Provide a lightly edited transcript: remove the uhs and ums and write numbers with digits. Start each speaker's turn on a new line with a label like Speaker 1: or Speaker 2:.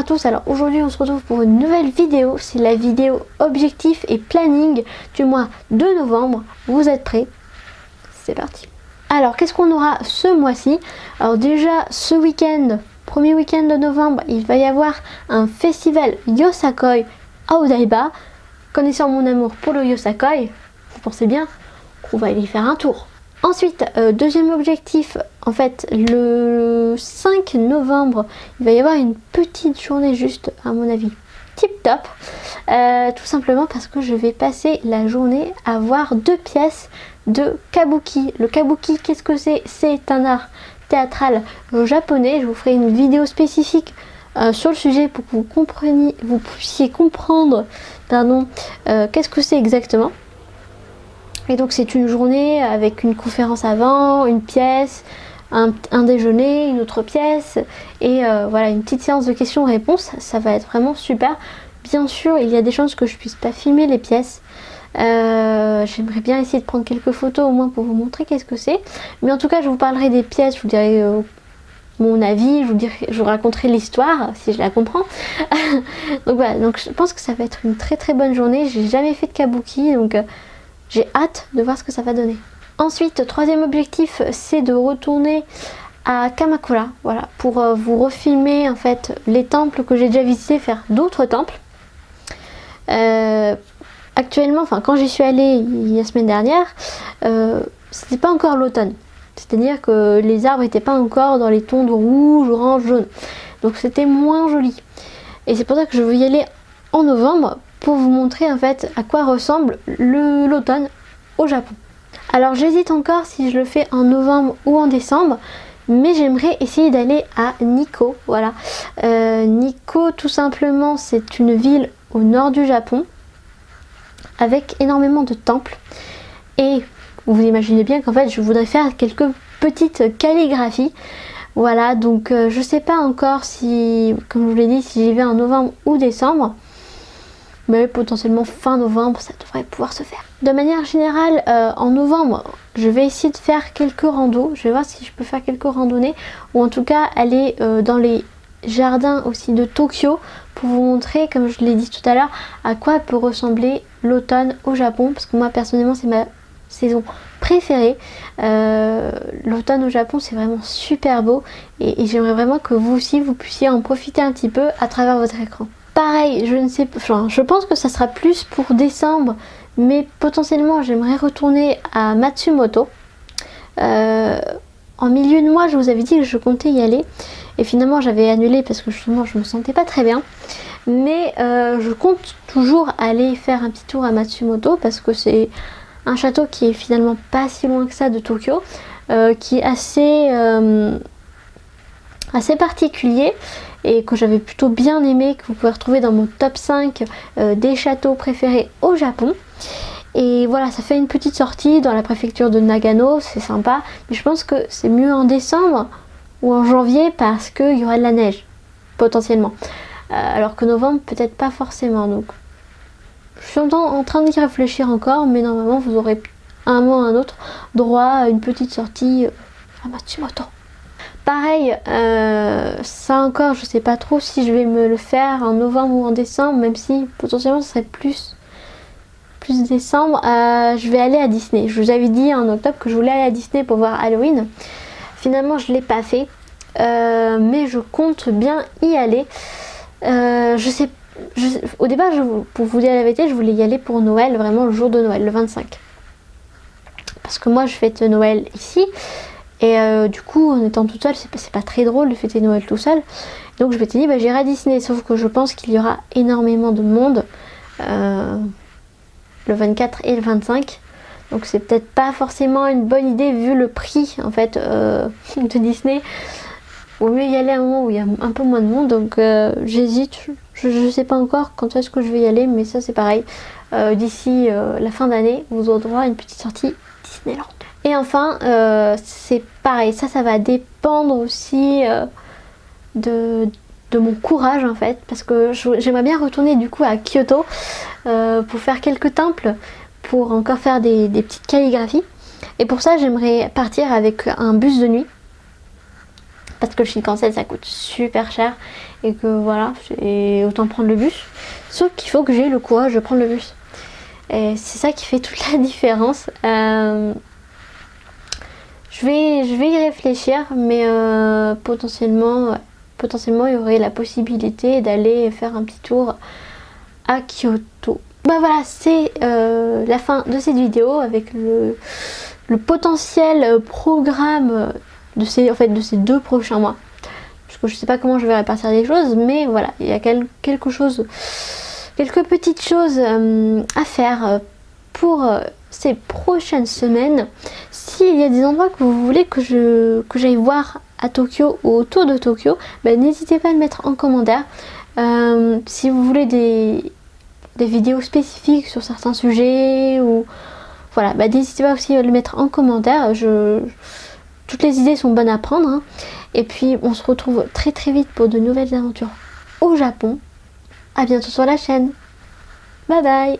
Speaker 1: tous, alors aujourd'hui on se retrouve pour une nouvelle vidéo, c'est la vidéo objectif et planning du mois de novembre. Vous êtes prêts? C'est parti. Alors qu'est-ce qu'on aura ce mois-ci? Alors déjà ce week-end, premier week-end de novembre, il va y avoir un festival Yosakoi à Odaiba. Connaissant mon amour pour le Yosakoi, vous pensez bien qu'on va aller faire un tour. Ensuite, deuxième objectif, en fait, le 5 novembre, il va y avoir une petite journée juste, à mon avis, tip top. Tout simplement parce que je vais passer la journée à voir 2 pièces de kabuki. Le kabuki, qu'est-ce que c'est? C'est un art théâtral japonais. Je vous ferai une vidéo spécifique sur le sujet pour que vous puissiez comprendre qu'est-ce que c'est exactement. Et donc c'est une journée avec une conférence avant, une pièce, un déjeuner, une autre pièce et voilà, une petite séance de questions-réponses. Ça va être vraiment super. Bien sûr, il y a des chances que je puisse pas filmer les pièces. J'aimerais bien essayer de prendre quelques photos au moins pour vous montrer qu'est-ce que c'est. Mais en tout cas, je vous parlerai des pièces, je vous dirai mon avis, je vous raconterai l'histoire si je la comprends. Donc voilà, donc je pense que ça va être une très très bonne journée. J'ai jamais fait de kabuki, donc j'ai hâte de voir ce que ça va donner. Ensuite, troisième objectif, c'est de retourner à Kamakura, voilà, pour vous refilmer en fait les temples que j'ai déjà visités, faire d'autres temples. Actuellement, enfin quand j'y suis allée la semaine dernière, c'était pas encore l'automne. C'est-à-dire que les arbres n'étaient pas encore dans les tons de rouge, orange, jaune. Donc c'était moins joli. Et c'est pour ça que je veux y aller en novembre pour vous montrer en fait à quoi ressemble l'automne au Japon. Alors j'hésite encore si je le fais en novembre ou en décembre, mais j'aimerais essayer d'aller à Nikko. Voilà, Nikko tout simplement c'est une ville au nord du Japon avec énormément de temples et vous imaginez bien qu'en fait je voudrais faire quelques petites calligraphies. Voilà, donc je sais pas encore si, comme je vous l'ai dit, si j'y vais en novembre ou décembre. Mais potentiellement fin novembre, ça devrait pouvoir se faire. De manière générale, en novembre, je vais essayer de faire quelques randos. Je vais voir si je peux faire quelques randonnées. Ou en tout cas, aller dans les jardins aussi de Tokyo pour vous montrer, comme je l'ai dit tout à l'heure, à quoi peut ressembler l'automne au Japon. Parce que moi, personnellement, c'est ma saison préférée. L'automne au Japon, c'est vraiment super beau. Et j'aimerais vraiment que vous aussi, vous puissiez en profiter un petit peu à travers votre écran. Pareil, je ne sais pas, enfin, je pense que ça sera plus pour décembre, mais potentiellement j'aimerais retourner à Matsumoto. En milieu de mois, je vous avais dit que je comptais y aller, et finalement j'avais annulé parce que justement je me sentais pas très bien. Mais je compte toujours aller faire un petit tour à Matsumoto parce que c'est un château qui est finalement pas si loin que ça de Tokyo, qui est assez particulier et que j'avais plutôt bien aimé, que vous pouvez retrouver dans mon top 5 des châteaux préférés au Japon. Et voilà, ça fait une petite sortie dans la préfecture de Nagano, c'est sympa, mais je pense que c'est mieux en décembre ou en janvier parce qu'il y aura de la neige, potentiellement. Alors que novembre, peut-être pas forcément, donc je suis en train d'y réfléchir encore, mais normalement vous aurez à un moment ou à un autre droit à une petite sortie à Matsumoto. Pareil, ça encore, je sais pas trop si je vais me le faire en novembre ou en décembre, même si potentiellement ce serait plus décembre. Je vais aller à Disney. Je vous avais dit en octobre que je voulais aller à Disney pour voir Halloween. Finalement, je l'ai pas fait, mais je compte bien y aller. Au départ, pour vous dire la vérité, je voulais y aller pour Noël, vraiment le jour de Noël, le 25. Parce que moi, je fête Noël ici. Et du coup, en étant toute seule, c'est pas très drôle de fêter Noël tout seul. Donc je m'étais dit, bah, j'irai à Disney. Sauf que je pense qu'il y aura énormément de monde le 24 et le 25. Donc c'est peut-être pas forcément une bonne idée vu le prix en fait de Disney. Vaut mieux y aller à un moment où il y a un peu moins de monde. Donc j'hésite. Je sais pas encore quand est-ce que je vais y aller. Mais ça c'est pareil. D'ici la fin d'année, vous aurez droit à une petite sortie Disneyland. Et enfin, c'est pareil, ça va dépendre aussi de mon courage en fait, parce que j'aimerais bien retourner du coup à Kyoto pour faire quelques temples, pour encore faire des petites calligraphies. Et pour ça, j'aimerais partir avec un bus de nuit, parce que le Shinkansen ça coûte super cher et que voilà, autant prendre le bus. Sauf qu'il faut que j'ai le courage de prendre le bus. Et c'est ça qui fait toute la différence. Je vais y réfléchir, mais potentiellement il y aurait la possibilité d'aller faire un petit tour à Kyoto. Bah voilà, c'est la fin de cette vidéo avec le potentiel programme de ces 2 prochains mois. Parce que je sais pas comment je vais répartir les choses, mais voilà, il y a quelques petites choses à faire pour ces prochaines semaines. S'il y a des endroits que vous voulez que j'aille voir à Tokyo ou autour de Tokyo, bah, n'hésitez pas à le mettre en commentaire. Si vous voulez des vidéos spécifiques sur certains sujets, ou voilà, bah, n'hésitez pas aussi à le mettre en commentaire. Toutes les idées sont bonnes à prendre, hein. Et puis on se retrouve très très vite pour de nouvelles aventures au Japon. À bientôt sur la chaîne. Bye bye.